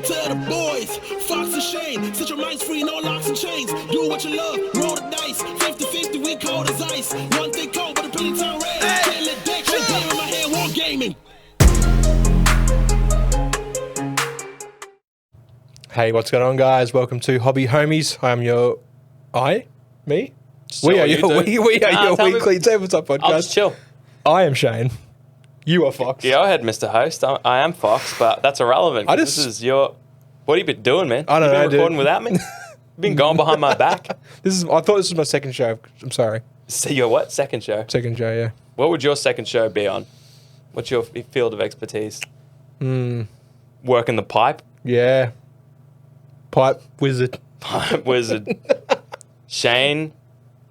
to the boys, Fox and Shane. Set your minds free, no locks and chains. Do what you love, roll the dice. 50-50, we cold as ice. One thing cold, but a penny turn red. Can't let that shit game in my hand, Wargaming. Hey, what's going on, guys? Welcome to Hobby Homies. I'm your... Me? So we are you your, do. we are your weekly tabletop podcast. I'll just chill. I am Shane. You are Fox. Go ahead, Mr. Host. I am Fox, but that's irrelevant. This is your... What have you been doing, man? I don't know, You been recording dude. without me? You've been going behind my back? I thought this was my second show. I'm sorry. So your what? Second show? Second show, yeah. What would your second show be on? What's your field of expertise? Working the pipe? Yeah. Pipe wizard. Pipe wizard. Shane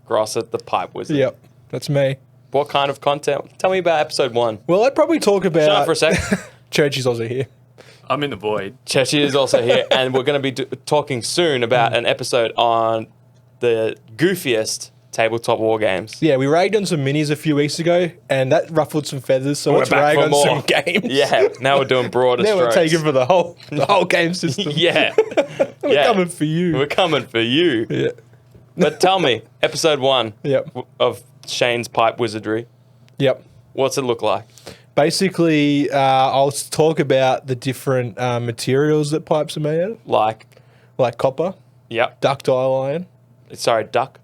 Grossett, the pipe wizard. Yep, that's me. What kind of content? Tell me about episode 1. Well, I'd probably talk about... Shut up for a sec. Churchy's also here. I'm in the void. Chechi is also here, and we're going to be talking soon about an episode on the Goofiest tabletop war games. Yeah, we ragged on some minis a few weeks ago, and that ruffled some feathers, so We're let's back rag for on more. some games. Yeah, now we're doing broader Now strokes. we're taking for the whole game system. Yeah. We're coming for you. We're coming for you. Yeah. But tell me, episode 1 Yep. of Shane's pipe wizardry, Yep. what's it look like? Basically, I'll talk about the different materials that pipes are made out of, Like, like copper, yep. ductile iron, Duck.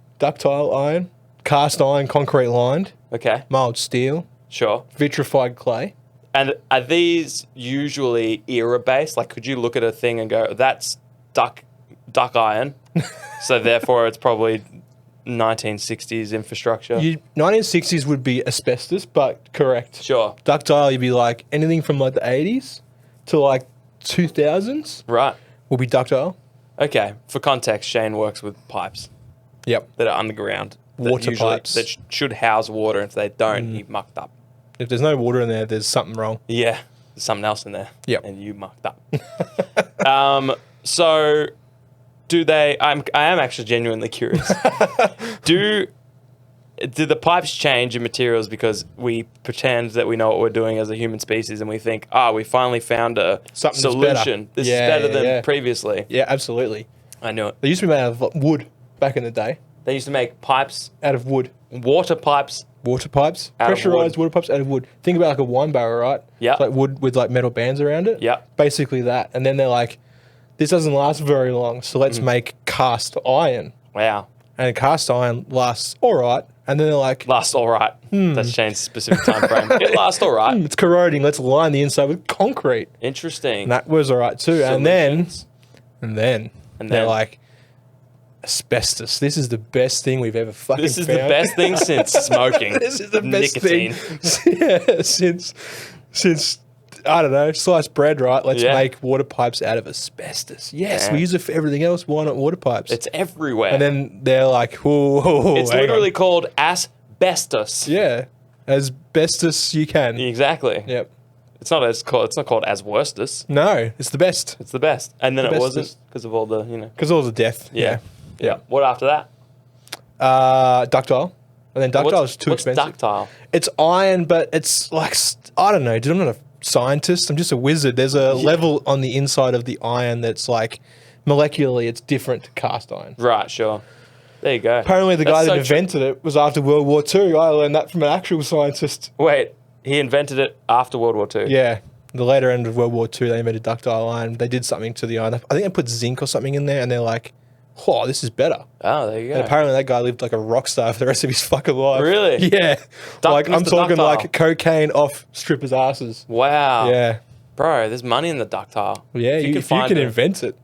cast iron, concrete lined, Okay, mild steel, sure. vitrified clay. And are these usually era-based? Like, could you look at a thing and go, that's duck iron, so therefore it's probably 1960s infrastructure? 1960s would be asbestos, but correct. Sure. Ductile, you'd be like anything from like the 80s to like 2000s Right. will be ductile. Okay. For context, Shane works with pipes Yep. that are underground. that Water usually- pipes. That should house water. If they don't, he mucked up. If there's no water in there, there's something wrong. Yeah. There's something else in there. Yep. And you mucked up. So do they... I am actually genuinely curious. Do the pipes change in materials because we pretend that we know what we're doing as a human species and we think, we finally found a Something that's solution. better. This Yeah, is better yeah, than yeah. previously. Yeah, absolutely. I knew it. They used to be made out of wood back in the day. They used to make pipes, Out of wood. water pipes. Water pipes. Out of Pressurized wood. water pipes out of wood. Think about like a wine barrel, right? Yeah. It's like wood with like metal bands around it. Yeah. Basically that. And then they're like, this doesn't last very long, so let's make cast iron. Wow. And cast iron lasts all right. And then they're like, Lasts all right. That's Shane's specific time frame. It lasts all right. it's corroding, let's line the inside with concrete. Interesting. And that was all right too. Solutions. And then they're then? like, asbestos. This is the best thing we've ever fucking This is found. the best thing since smoking. This is the best Nicotine. thing. Yeah, since I don't know, sliced bread, right? Let's Yeah. make water pipes out of asbestos. Yes, Yeah. we use it for everything else. Why not water pipes? It's everywhere. And then they're like, whoa, it's hang literally on. called asbestos. Yeah, as best as you can. Exactly. Yep. It's not called asbestos. No, it's the best It's the best. And then The it best wasn't is- because of all the, because all the death. Yeah. What after that? Ductile, and then ductile is too what's expensive. ductile? It's iron, but it's like, I don't know, dude. I'm not a scientist. I'm just a wizard. There's a level on the inside of the iron that's like molecularly, it's different to cast iron. Right, sure. There you go. Apparently, the guy That's that so invented it was after World War II. I learned that from an actual scientist. Wait, he invented it after World War II? Yeah, the later end of World War II, they invented ductile iron. They did something to the iron. I think they put zinc or something in there, and they're like, "Oh, this is better." Oh, there you go. And apparently, that guy lived like a rock star for the rest of his fucking life. Really? Yeah. Like I'm Mr. talking Ductile. like cocaine off strippers' asses. Wow. Yeah. Bro, there's money in the ductile. Yeah, If you can invent it.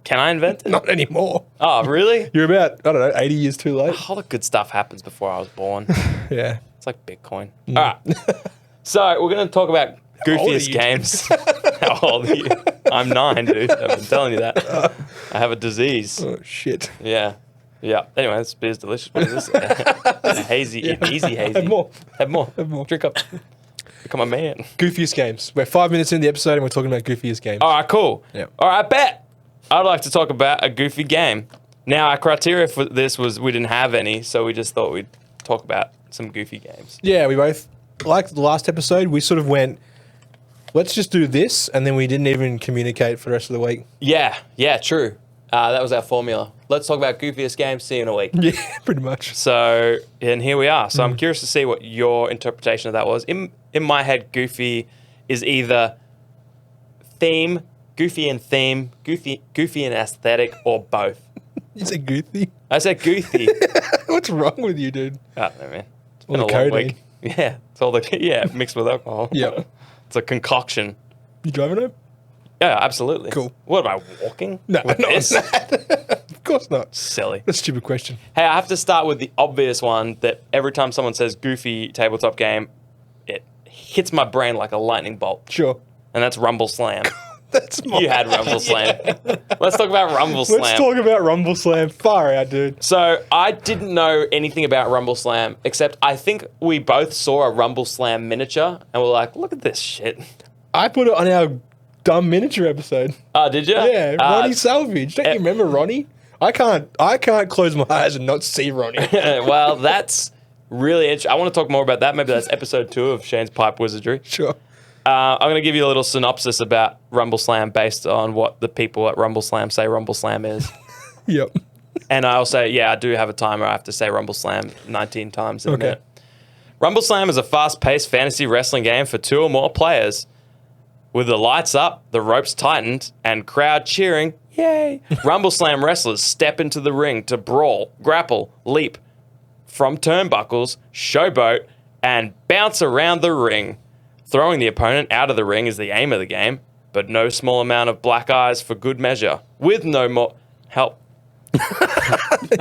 Can I invent it? Not anymore. Oh, really? You're about, I don't know, 80 years too late. All the good stuff happens before I was born. Yeah. It's like Bitcoin. All right. So we're going to talk about old are goofiest you? games. How old are you? I'm 9, dude. I've been telling you that. I have a disease. Oh, shit. Yeah. Yeah. Anyway, this beer's delicious. What is this? Hazy, easy hazy. Have more. Have more. Have more. Drink up. Become a man. Goofiest games. We're 5 minutes in the episode and we're talking about goofiest games. All right, cool. Yeah. All right, bet. I'd like to talk about a goofy game. Now, our criteria for this was we didn't have any, so we just thought we'd talk about some goofy games. Yeah, we both, like the last episode, we sort of went let's just do this, and then we didn't even communicate for the rest of the week. Yeah, true. That was our formula. Let's talk about goofiest games. See you in a week. Yeah, pretty much. So, and here we are. So I'm curious to see what your interpretation of that was. In my head, goofy is either theme, goofy and theme, goofy and aesthetic, or both. You said goofy? I said goofy. What's wrong with you, dude? Oh, no, man. It's All been the a long codeine. week. Yeah, it's all mixed with alcohol. Yep. It's a concoction. You driving home? Yeah, absolutely. Cool. What am I walking? No, with not this? that. Of course not. Silly. That's a stupid question. Hey, I have to start with the obvious one that every time someone says goofy tabletop game, it hits my brain like a lightning bolt. Sure. And that's Rumble Slam. That's my... You had Rumble Slam. Let's talk about Rumble Slam. Let's talk about Rumble Slam. Far out, dude. So I didn't know anything about Rumble Slam, except I think we both saw a Rumble Slam miniature and we're like, look at this shit. I put it on our dumb miniature episode. Oh, did you? Yeah, Ronnie Salvage. Don't you remember Ronnie? I can't close my eyes and not see Ronnie. Well, that's really interesting. I want to talk more about that. Maybe that's episode 2 of Shane's Pipe Wizardry. Sure. I'm going to give you a little synopsis about Rumble Slam based on what the people at Rumble Slam say Rumble Slam is. Yep. And I'll say, yeah, I do have a timer. I have to say Rumble Slam 19 times in a Okay. minute. Rumble Slam is a fast-paced fantasy wrestling game for 2 or more players. With the lights up, the ropes tightened, and crowd cheering, yay! Rumble Slam wrestlers step into the ring to brawl, grapple, leap from turnbuckles, showboat, and bounce around the ring. Throwing the opponent out of the ring is the aim of the game, but no small amount of black eyes for good measure. With no more help.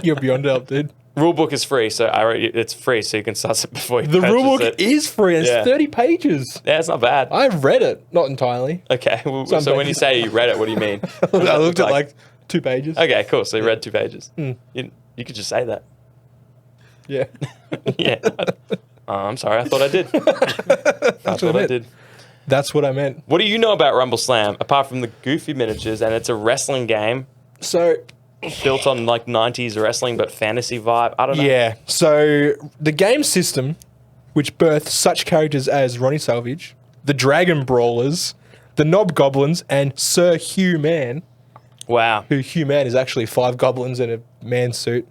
You're beyond help, dude. Rulebook is free, so it's free, so you can suss it before you The purchase rulebook it. is free. It's Yeah. 30 pages. Yeah, it's not bad. I read it. Not entirely. Okay, well, Some so when you pages. say you read it, what do you mean? I looked at like 2 pages. Okay, cool. So you read 2 pages. Hmm. You could just say that. Yeah. Yeah. I'm sorry. I thought I did. I thought I did. That's what I meant. What do you know about Rumble Slam apart from the goofy miniatures? And it's a wrestling game So, built on like 90s wrestling, but fantasy vibe. I don't know. yeah. So, the game system, which birthed such characters as Ronnie Salvage, the Dragon Brawlers, the Knob Goblins, and Sir Hugh Man, Wow. who Hugh Man is actually 5 goblins in a man suit.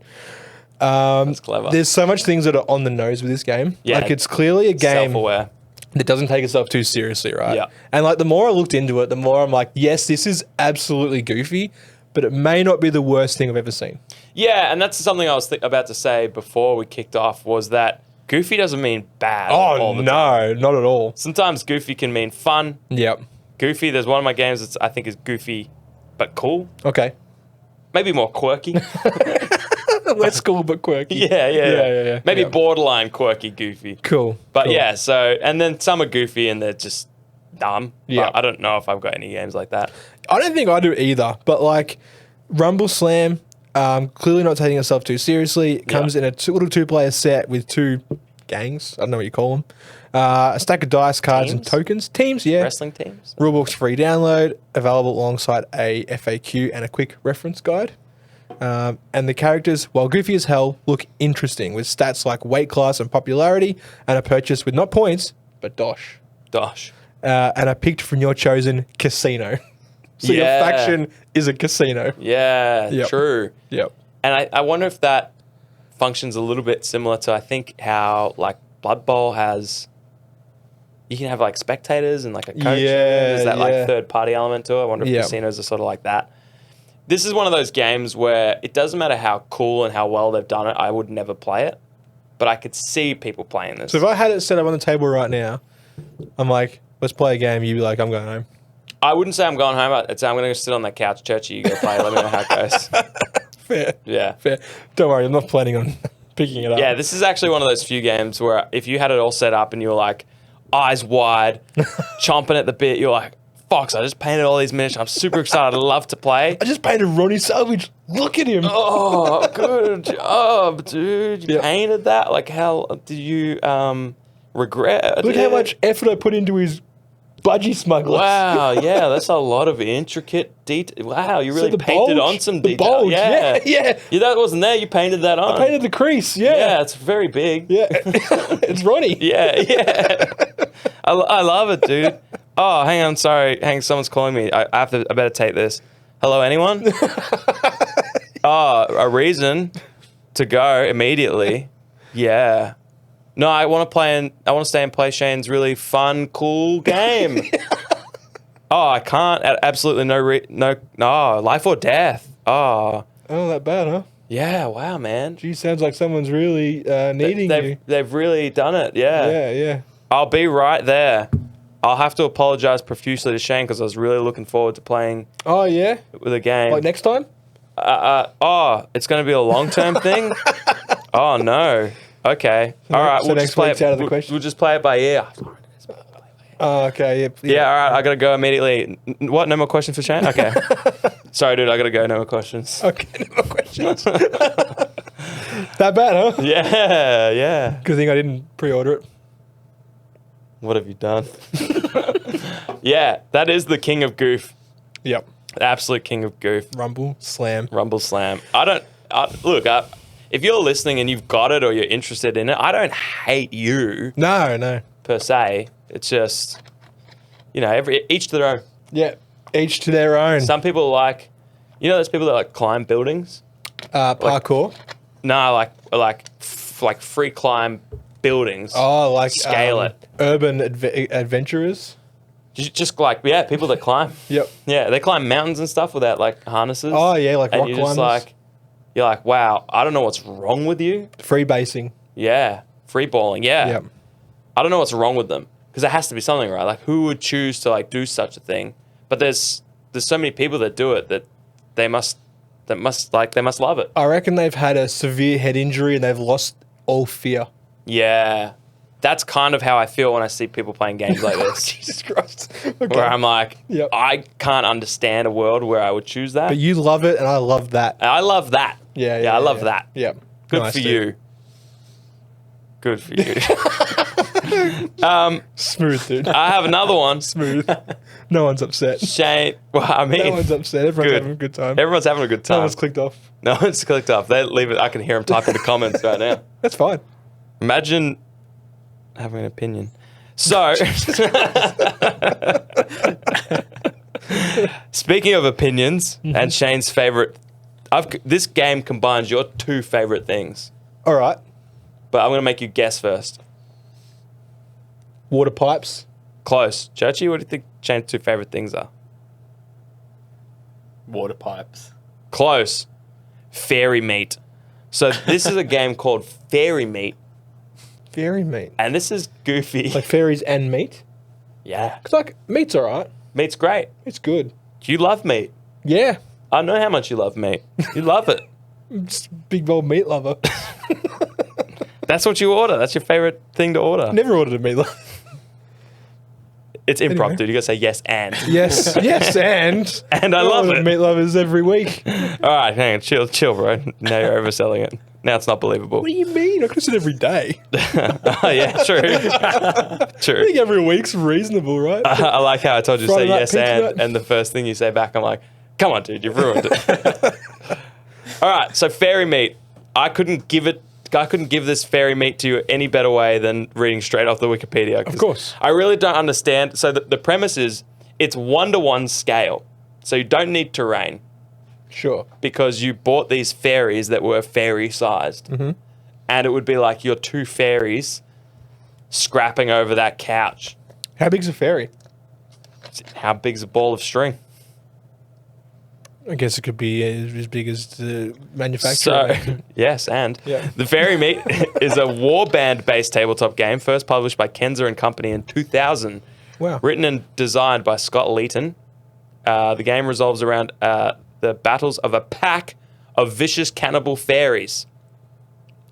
That's clever. There's so much things that are on the nose with this game. Yeah. Like, it's clearly a game Self-aware. that doesn't take itself too seriously, right? Yeah. And like the more I looked into it, the more I'm like, yes, this is absolutely goofy, but it may not be the worst thing I've ever seen. Yeah, and that's something I was about to say before we kicked off was that goofy doesn't mean bad. all Oh the no, time. not at all. Sometimes goofy can mean fun. Yep. Goofy, there's one of my games that I think is goofy but cool. Okay. Maybe more quirky. Less cool but quirky. Yeah. Maybe Yeah. borderline quirky goofy. Cool. But cool. yeah, so, and then some are goofy and they're just dumb. Yeah. But I don't know if I've got any games like that. I don't think I do either, but like Rumble Slam, clearly not taking itself too seriously. It comes in a little 2-player set with 2 gangs. I don't know what you call them. A stack of dice, cards, and Teams? tokens. Teams, yeah. Wrestling teams? Rulebook's free download, available alongside a FAQ and a quick reference guide. And the characters, while goofy as hell, look interesting with stats like weight class and popularity, and a purchase with not points, but dosh. Dosh. And I picked from your chosen casino. So Yeah. your faction is a casino. Yeah, Yep. true. Yep. And I wonder if that functions a little bit similar to, I think, how like Blood Bowl has, you can have like spectators and like a coach. Yeah, There's that yeah. like third party element to it. I wonder if Yep. casinos are sort of like that. This is one of those games where it doesn't matter how cool and how well they've done it. I would never play it, but I could see people playing this. So if I had it set up on the table right now, I'm like, let's play a game. You'd be like, I'm going home. I wouldn't say I'm going home. I'd say I'm going to go sit on that couch, churchy. You go play. Let me know how it goes. Fair. Yeah. Fair. Don't worry, I'm not planning on picking it up. Yeah, this is actually one of those few games where if you had it all set up and you were like, eyes wide, chomping at the bit, you're like, Fox, I just painted all these miniatures. I'm super excited. I'd love to play. I just painted Ronnie Salvage. Look at him. Oh, good job, dude. You Yep. painted that? Like, how did you regret Look it? how much effort I put into his budgie smugglers. Wow, yeah, that's a lot of intricate detail. Wow, you really the painted bulge, on some the detail. bulge, yeah. That wasn't there. You painted that on. I painted the crease, yeah. Yeah, it's very big. Yeah. It's Ronnie. Yeah. I love it, dude. Oh, hang on. Sorry. Someone's calling me. I better take this. Hello, anyone? Oh, a reason to go immediately. Yeah. No, I want to stay and play Shane's really fun, cool game. Oh, I can't. Absolutely no. Life or death. Oh. Oh, that bad, huh? Yeah. Wow, man. Gee, sounds like someone's really needing you. They've really done it. Yeah. Yeah. I'll be right there. I'll have to apologize profusely to Shane because I was really looking forward to playing Oh, yeah? with a game. Like next time? It's going to be a long-term thing? Oh, no. Okay. All right. So We'll next just play week's it. out of the question? We'll just play it by ear. Oh, okay. Yep. Yeah, all right. I got to go immediately. What? No more questions for Shane? Okay. Sorry, dude. I got to go. No more questions. Okay, no more questions. That bad, huh? Yeah. Good thing I didn't pre-order it. What have you done? Yeah, that is the king of goof. Yep. The absolute king of goof. Rumble Slam. Rumble Slam. If you're listening and you've got it or you're interested in it, I don't hate you No. per se. It's just, each to their own. Yeah. Each to their own. Some people there's people that like climb buildings. Parkour. No, like free climb buildings. Oh, like Scale it. Urban adventurers. People that climb. Yep. Yeah, they climb mountains and stuff without like harnesses. Oh yeah, like and rock you're just climbers. you're like, wow, I don't know what's wrong with you. Free basing. Yeah, free balling. Yeah, Yep. I don't know what's wrong with them because there has to be something, right? Like, who would choose to like do such a thing? But there's so many people that do it that they must love it. I reckon they've had a severe head injury and they've lost all fear. Yeah, that's kind of how I feel when I see people playing games like this. Jesus Christ. Okay. Where I'm like, Yep. I can't understand a world where I would choose that. But you love it and I love that. I love that. Yeah, I love that. Yep. Good Nice, for dude. you. Good for you. Smooth, dude. I have another one. Smooth. No one's upset. Shane. Well, I mean, No one's upset. Everyone's Good. having a good time. everyone's having a good No time. one's clicked off. No one's clicked off. They leave it. I can hear them typing the comments right now. That's fine. Imagine having an opinion. So, speaking of opinions and Shane's favorite, this game combines your two favorite things. All right. But I'm going to make you guess first. Water pipes. Close. Churchy, what do you think Shane's two favorite things are? Water pipes. Close. Fairy meat. So this is a game called Fairy Meat, Fairy meat. and this is goofy. Like fairies and meat. Yeah. Because like meat's all right. Meat's great. It's good. You love meat. Yeah. I know how much you love meat. You love it. Just big old meat lover. That's what you order. That's your favorite thing to order. Never ordered a meat lover. It's improv, Anyway. dude. You gotta say yes and. Yes, And I love order it. meat lovers every week. All right, hang on. Chill, bro. Now you're overselling it. Now it's not believable. What do you mean? I could have said every day. Oh, yeah, true. I True. think every week's reasonable, right? I like how I told you to say Friday night yes pizza night. and the first thing you say back, I'm like, come on, dude, you've ruined it. All right, so fairy meat. I couldn't give this fairy meat to you any better way than reading straight off the Wikipedia. 'Cause Of course. I really don't understand. So the premise is it's 1-to-1 scale. So you don't need terrain Sure. because you bought these fairies that were fairy-sized. Mm-hmm. And it would be like your two fairies scrapping over that couch. How big's a fairy? How big's a ball of string? I guess it could be as big as the manufacturer. So, yes, and Yeah. the Fairy Meat is a warband-based tabletop game, first published by Kenzer and Company in 2000. Wow. Written and designed by Scott Leeton. The game revolves around the battles of a pack of vicious cannibal fairies.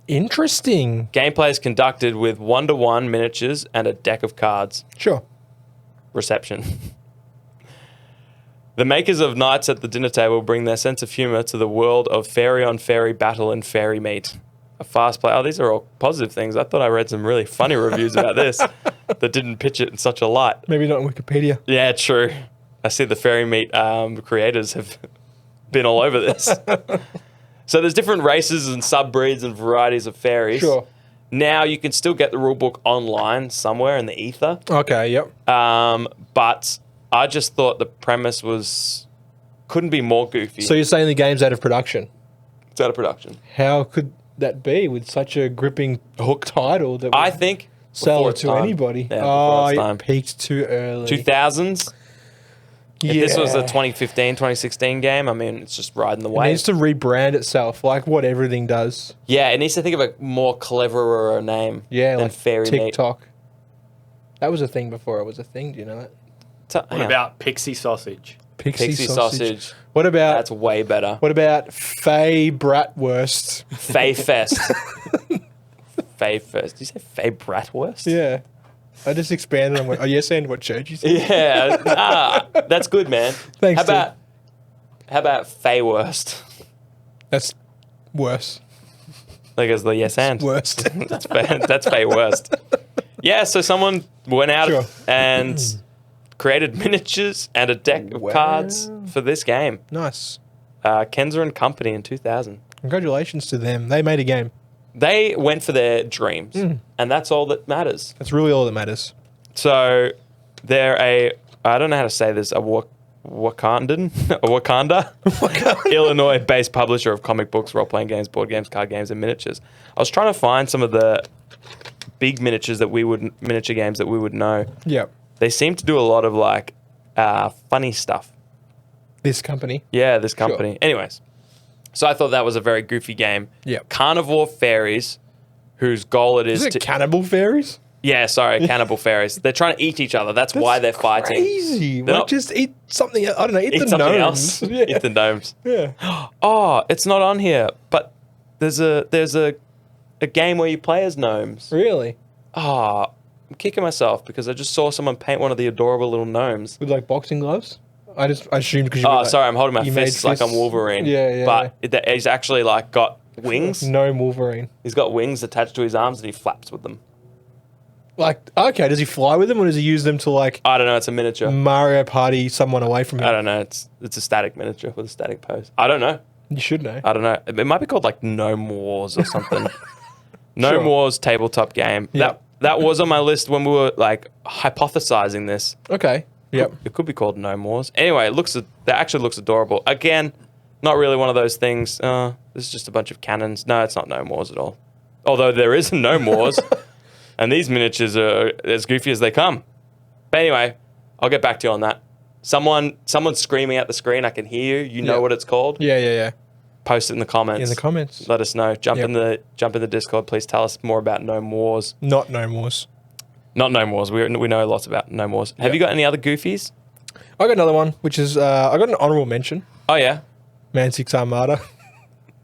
Interesting. Gameplay is conducted with 1-to-1 miniatures and a deck of cards. Sure. Reception. The makers of Nights at the Dinner Table bring their sense of humor to the world of fairy-on-fairy battle and fairy meat. A fast play. Oh, these are all positive things. I thought I read some really funny reviews about this that didn't pitch it in such a light. Maybe not on Wikipedia. Yeah, true. I see the fairy meat creators have been all over this. So there's different races and subbreeds and varieties of fairies. Sure. Now you can still get the rulebook online somewhere in the ether. Okay, yep. But I just thought the premise couldn't be more goofy. So you're saying the game's out of production? It's out of production. How could that be with such a gripping hook title that I would think sell before it its to time. anybody? Yeah, before its it time. peaked too early. 2000s. Yeah. If this was a 2015, 2016 game, I mean, it's just riding the It wave. needs to rebrand itself like what everything does. Yeah, it needs to think of a more cleverer name Yeah, than like Fairy Meat. TikTok. That was a thing before it was a thing. Do you know that? What about Pixie Sausage? Pixie Sausage? What about That's way better. what about Fay Bratwurst? Fay Fest. Fay Fest. Did you say Fay Bratwurst? Yeah, I just expanded on what. Oh, you're saying what church you said? Yeah. That's good, man. Thanks, How about Fay Worst? That's worse. Like as the yes and. Worst. That's Fay Worst. Yeah, so someone went out Sure. and created miniatures and a deck of Wow. cards for this game. Nice. Kenzer and Company in 2000. Congratulations to them. They made a game. They went for their dreams, and that's all that matters. That's really all that matters. So they're I don't know how to say this, a Wakanda, Illinois-based publisher of comic books, role-playing games, board games, card games, and miniatures. I was trying to find some of the big miniature games that we would know. Yep. They seem to do a lot of like funny stuff. This company. Yeah, this company. Anyways, so I thought that was a very goofy game. Yep. Carnivore fairies, whose goal it is Is it to cannibal fairies? yeah, sorry, cannibal fairies. They're trying to eat each other. That's why they're fighting. Crazy. They're Why not- just eat something else? I don't know. Eat Eat the something gnomes. else. Yeah. Eat the gnomes. Yeah. Oh, it's not on here. But there's a game where you play as gnomes. Really? Oh, I'm kicking myself because I just saw someone paint one of the adorable little gnomes. With like boxing gloves? I assumed because you. Oh, were, like, sorry, I'm holding my you made fists like I'm fists. Wolverine. Yeah. But he's actually like got wings. Gnome Wolverine. He's got wings attached to his arms and he flaps with them. Like, okay, does he fly with them or does he use them to like I don't know. It's a miniature. Mario Party someone away from him? I don't know. It's a static miniature with a static pose. I don't know. You should know. I don't know. It might be called like Gnome Wars or something. Gnome Sure. Wars tabletop game. Yeah. That was on my list when we were like hypothesizing this. Okay. Yep. It could be called Gnome Wars. Anyway, that actually looks adorable. Again, not really one of those things. This is just a bunch of cannons. No, it's not Gnome Wars at all. Although there is a Gnome Wars, and these miniatures are as goofy as they come. But anyway, I'll get back to you on that. Someone's screaming at the screen. I can hear you. You know Yeah. what it's called. Yeah. Post it in the comments. In the comments. Let us know. Jump Yep. in the Discord. Please tell us more about Gnome Wars. Not Gnome Wars. Not Gnome Wars. We know lots about Gnome Wars. Have you got any other goofies? I got another one, which is I got an honorable mention. Oh yeah, Man 6 Armada.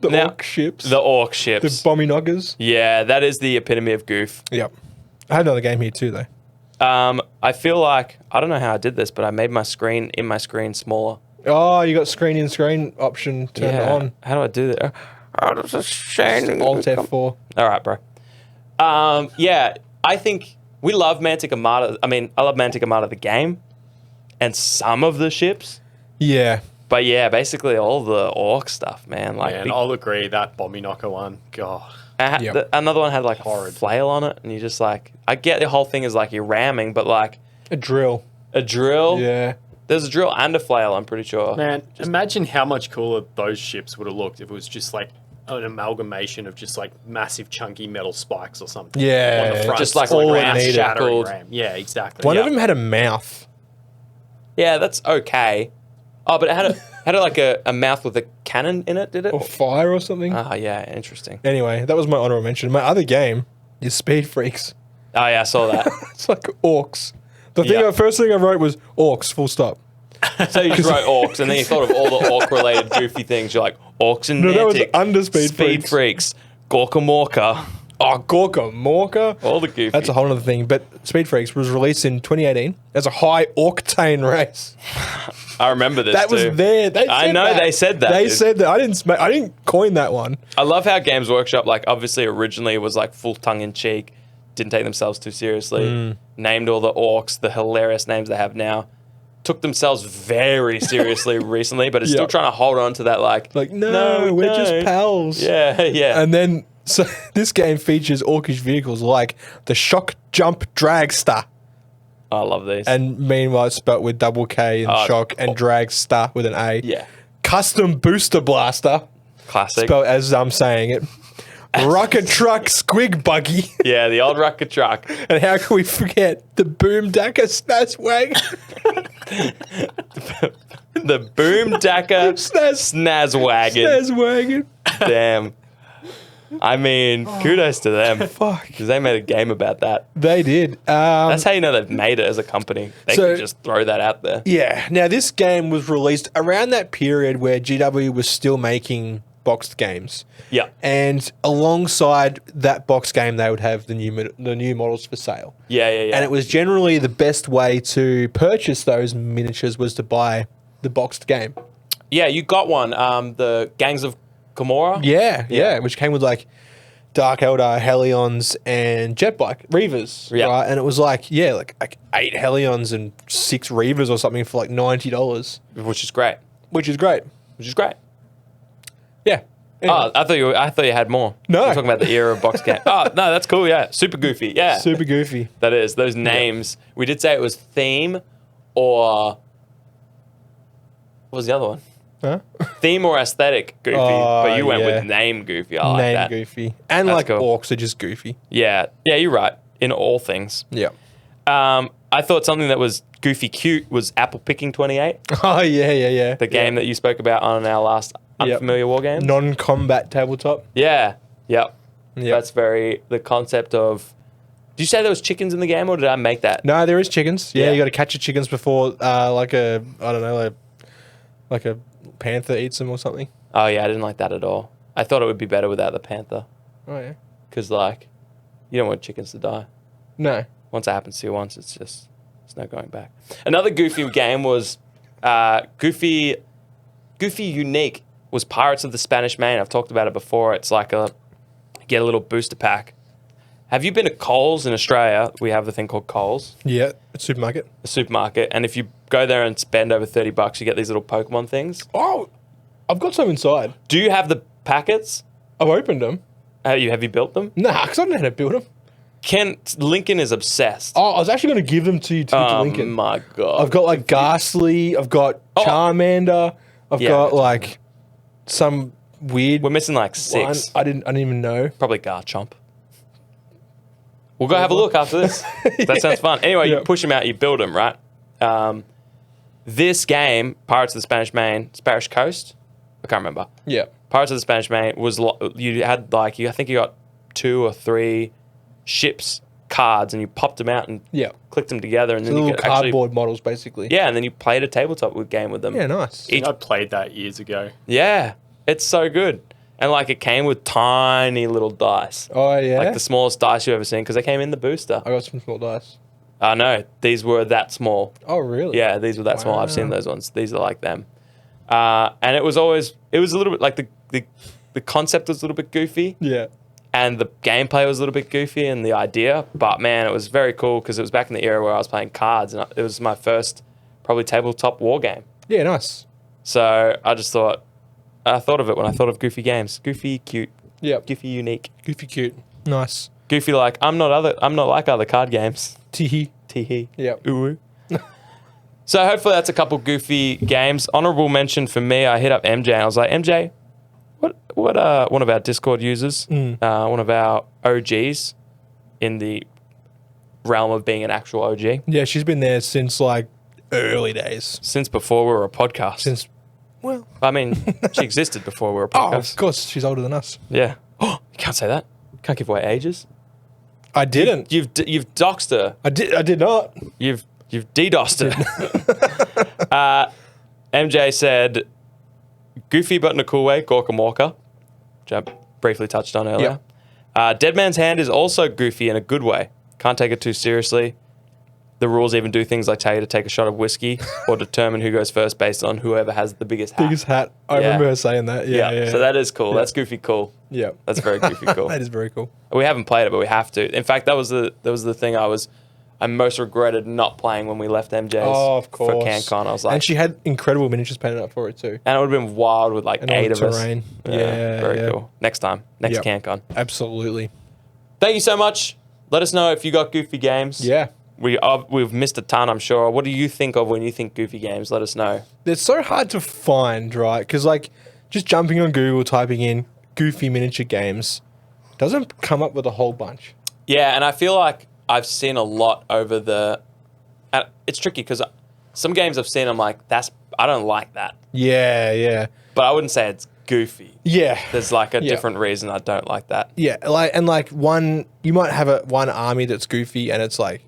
The Now, orc ships. the orc The ships. bomby knockers. Yeah, that is the epitome of goof. Yep. I had another game here too though. I feel like I don't know how I did this, but I made my screen smaller. Oh, you got screen in screen option turned on. How do I do that? Oh, that's a shame. Alt F4. All right, bro. Yeah, I think we love Mantic Armada. I mean, I love Mantic Armada the game, and some of the ships. Yeah. But yeah, basically all the orc stuff, man. Like Man, I'll agree. That Bomby Knocker one, God. Yep. Another one had like Horrid. a flail on it, and you just like, I get the whole thing is like you're ramming, but like A drill. a drill. Yeah. There's a drill and a flail. I'm pretty sure. Man, imagine how much cooler those ships would have looked if it was just like an amalgamation of just like massive chunky metal spikes or something. Yeah, On the front. just like all it ram, needed. shattering Called- ram. Yeah, exactly. One yeah. of them had a mouth. Yeah, that's okay. Oh, but it had like a mouth with a cannon in it, did it? Or fire or something. Ah, yeah, interesting. Anyway, that was my honorable mention. My other game is Speed Freaks. Oh yeah, I saw that. It's like orcs. The Yeah. first thing I wrote was orcs, full stop. So you just wrote orcs, and then you thought of all the orc-related goofy things. You're like orcs and No, that was Mantic, under Speed Speed Freaks, Gorka Morka, Oh, Gorka Morka. all the goofy. That's a whole other thing. But Speed Freaks was released in 2018 as a high octane race. I remember this. That was too. there. I know they said that. They dude. said that. I didn't coin that one. I love how Games Workshop, like, obviously originally was like full tongue in cheek, didn't take themselves too seriously, named all the orcs the hilarious names they have now, took themselves very seriously recently, but is still Yep. trying to hold on to that, like, Like, no, we we're just don't." pals. Yeah, yeah. And then So this game features orcish vehicles like the Shock Jump Dragster. I love these. And meanwhile, it's spelt with double K and Shock and Dragster with an A. Yeah. Custom Booster Blaster. Classic. Spelled as I'm saying it. Rocket Truck Squig Buggy. Yeah, the old rocket truck. And how can we forget the Boom Dacker Snazwag? The Boom Dacker Snazwagon. Snazwagon. Damn. I mean, kudos to them. Fuck. Because they made a game about that. They did. That's how you know they've made it as a company. They So- could just throw that out there. Yeah. Now, this game was released around that period where GW was still making boxed games. Yeah. And alongside that box game, they would have the new models for sale. Yeah. And it was generally the best way to purchase those miniatures was to buy the boxed game. Yeah, you got one. The Gangs of Gamora. Yeah, which came with like Dark Eldar, Hellions, and Jetbike Reavers. Yeah. Right? And it was like 8 Hellions and 6 Reavers or something for like $90. Which is great. Which is great. Yeah. Anyway. Oh, I thought you had more. No. You're talking about the era of box game. Oh, no, that's cool. Yeah, super goofy. Yeah, Super goofy. that is those names. We did say it was theme or what was the other one? Huh? Theme or aesthetic goofy, Oh, but you went yeah. with name goofy. I like Name that. goofy. And That's like cool. orcs are just goofy. Yeah, you're right. In all things. Yeah. I thought something that was goofy cute was Apple Picking 28, Oh, yeah. the game that you spoke about on our last Unfamiliar War Games. Non-combat tabletop. Yeah. Yep. Yep. That's very the concept of. Did you say there was chickens in the game, or did I make that? No, there is chickens. Yeah, Yeah. you got to catch your chickens before, like a panther eats them or something. Oh yeah, I didn't like that at all. I thought it would be better without the panther, Oh yeah. because like, you don't want chickens to die. No. Once it happens to you once, it's no going back. Another goofy game was Goofy Unique was Pirates of the Spanish Main. I've talked about it before. It's like get a little booster pack. Have you been to Coles in Australia? We have the thing called Coles, Yeah, supermarket. a supermarket, and if you go there and spend over $30, you get these little Pokemon things. Oh, I've got some inside. Do you have the packets? I've opened them. Have you built them? Nah, because I don't know how to build them. Lincoln is obsessed. Oh, I was actually going to give them to you to Oh Lincoln. my god! I've got like Ghastly. I've got Charmander. I've Yeah, got that's like some weird We're missing like one. 6. I didn't even know. Probably Garchomp. We'll go have a look after this. That sounds fun. Anyway, you Yeah. push them out, you build them, right? This game, Pirates of the Spanish Main, Spanish Coast. I can't remember. Yeah. Pirates of the Spanish Main was you had like I think you got 2 or 3 ships cards, and you popped them out and Yeah. clicked them together, and then you Little could actually cardboard models, basically. yeah, and then you played a tabletop game with them. Yeah, nice. I played that years ago. Yeah, it's so good. And like it came with tiny little dice. Oh, yeah? Like the smallest dice you've ever seen because they came in the booster. I got some small dice. No, these were that small. Oh, really? Yeah, these were that small. I've seen Wow. those ones. These are like them. And it was a little bit like the concept was a little bit goofy Yeah. and the gameplay was a little bit goofy and the idea. But man, it was very cool because it was back in the era where I was playing cards and it was my first probably tabletop war game. Yeah, nice. So I thought of it when I thought of goofy games. Goofy, cute, Yeah. goofy, unique. Goofy cute. Nice. Goofy like I'm not like other card games. Teehee. Teehee. Yeah. Ooh. So hopefully that's a couple goofy games. Honorable mention for me, I hit up MJ and I was like, MJ, what one of our Discord users, one of our OGs in the realm of being an actual OG, Yeah, she's been there since like early days. since before we were a podcast. Since, well, I mean, she existed before we were a oh, podcast. of course, she's older than us. Yeah. Oh, you can't say that. Can't give away ages. I didn't. You've doxed her. I did not. You've DDoSed her. MJ said, "Goofy but in a cool way." Gorka Morka, which I briefly touched on earlier. Dead Man's Hand is also goofy in a good way. Can't take it too seriously. The rules even do things like tell you to take a shot of whiskey or determine who goes first based on whoever has the biggest hat. Biggest hat. I remember her saying that. Yeah. So that is cool. Yeah. That's goofy cool. Yeah. That's very goofy cool. That is very cool. We haven't played it, but we have to. In fact, that was the thing I I most regretted not playing when we left MJ's Oh, of course. for CanCon. I was like, and she had incredible miniatures painted up for it too. and it would have been wild with like And all 8 the of us. terrain. Yeah, very yeah. cool. Next time, next Yep. CanCon. Absolutely. Thank you so much. Let us know if you got goofy games. Yeah. We've missed a ton, I'm sure. What do you think of when you think goofy games? Let us know. They're so hard to find, right? Because like just jumping on Google, typing in goofy miniature games doesn't come up with a whole bunch. Yeah, and I feel like I've seen a lot over the. And it's tricky because some games I've seen, I'm like, I don't like that, Yeah, yeah. but I wouldn't say it's goofy. Yeah. There's like a Yeah. different reason I don't like that. Yeah, like one you might have one army that's goofy and it's like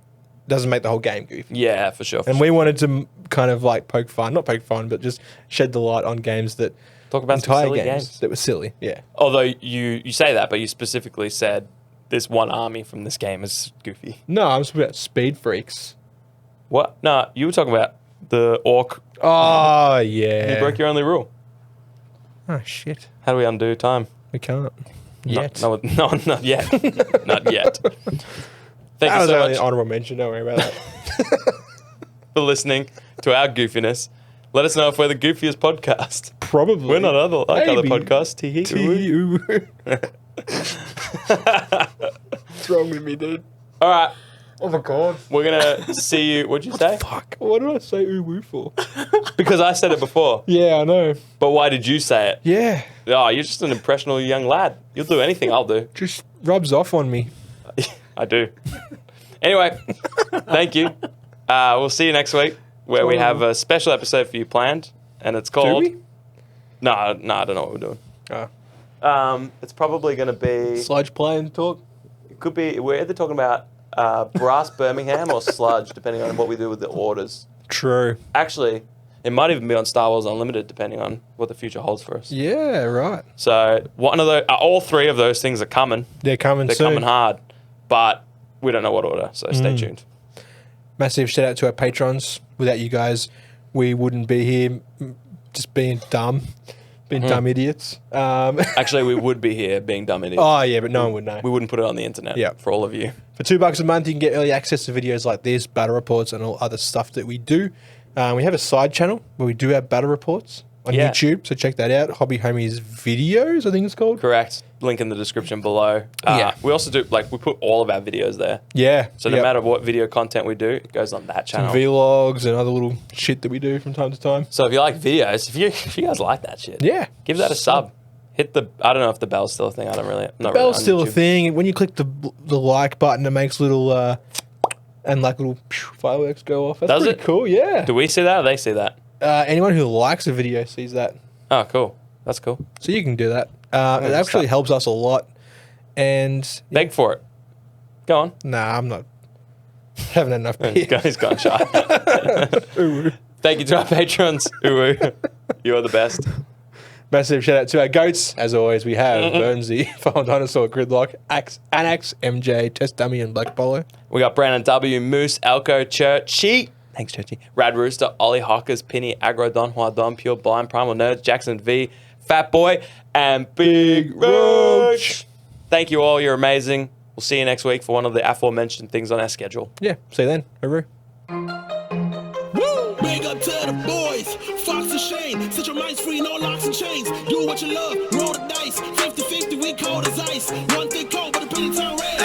doesn't make the whole game goofy. Yeah, for sure. And we wanted to kind of like not poke fun, but just shed the light on games that Talk about some entire silly games games. that were silly. Yeah. Although you say that, but you specifically said this one army from this game is goofy. No, I'm talking about Speed Freaks. What? No, you were talking about the orc. Oh yeah. You broke your only rule. Oh shit. How do we undo time? We can't. Yet. No, not yet. Not yet. Thank That you was so only much an honorable mention. Don't worry about that. for listeing to our goofiness. Let us know if we're the goofiest podcast. Probably. We're not other other Maybe. podcasts. Tee-hee. What's wrong with me, dude? All right, Oh my god. we're gonna see you. What'd you say? Fuck. What did I say ooh woo for? Because I said it before. Yeah, I know. But why did you say it? Yeah. Oh, you're just an impressionable young lad. You'll do anything I'll do. Just rubs off on me. I do. Anyway, thank you. We'll see you next week where we have a special episode for you planned, and it's called. Do we? No, I don't know what we're doing. Oh. It's probably going to be. Sludge playing talk. It could be. We're either talking about Brass Birmingham or Sludge, depending on what we do with the orders. True. Actually, it might even be on Star Wars Unlimited, depending on what the future holds for us. Yeah, right. So one of the, all 3 of those things are coming. They're coming They're soon. coming hard, but we don't know what order. So stay tuned. Massive shout out to our patrons. Without you guys, we wouldn't be here just being dumb. Dumb idiots. Actually, we would be here being dumb idiots. Oh, yeah, but no one would know. We wouldn't put it on the internet Yeah. for all of you. For $2 a month, you can get early access to videos like this, battle reports, and all other stuff that we do. We have a side channel where we do our battle reports on Yeah. YouTube, so check that out. Hobby Homies Videos, I think it's called. Correct. Link in the description below. Yeah. We also do, we put all of our videos there. Yeah. So no matter what video content we do, it goes on that channel. Vlogs and other little shit that we do from time to time. So if you like videos, if you guys like that shit, Yeah. give that a sub. Hit the, I don't know if the bell's still a thing. I don't really. I'm not Bell's really on still a YouTube. thing. When you click the like button, it makes little and like little fireworks go off. That's Does pretty it? cool. Yeah. Do we see that or they see that? Anyone who likes a video sees that, Oh, cool. That's cool. so you can do that. It actually stuff. helps us a lot. And Beg for it. Go on. nah, I'm not having enough beer. He's gone shy. Thank you to our patrons. Ooh, you are the best. Massive shout out to our goats. As always, we have Burnsy, Final Dinosaur, Gridlock, Anax, MJ, Test Dummy, and Black Polo. We got Brandon W, Moose, Elko, Churchy. Thanks, Churchy. Rad Rooster, Ollie Hockers, Penny, Agro, Don, Hua Don, Pure Blind, Primal Nerds, Jackson V, Fat Boy, and Big Roach. Thank you all. You're amazing. We'll see you next week for one of the aforementioned things on our schedule. Yeah, see you then. Hooroo. Big up to the boys, Fox and Shane. Set your minds free, no locks and chains. Do what you love, roll the dice. 50-50, we cold as ice. One thing cold, but a penny town red.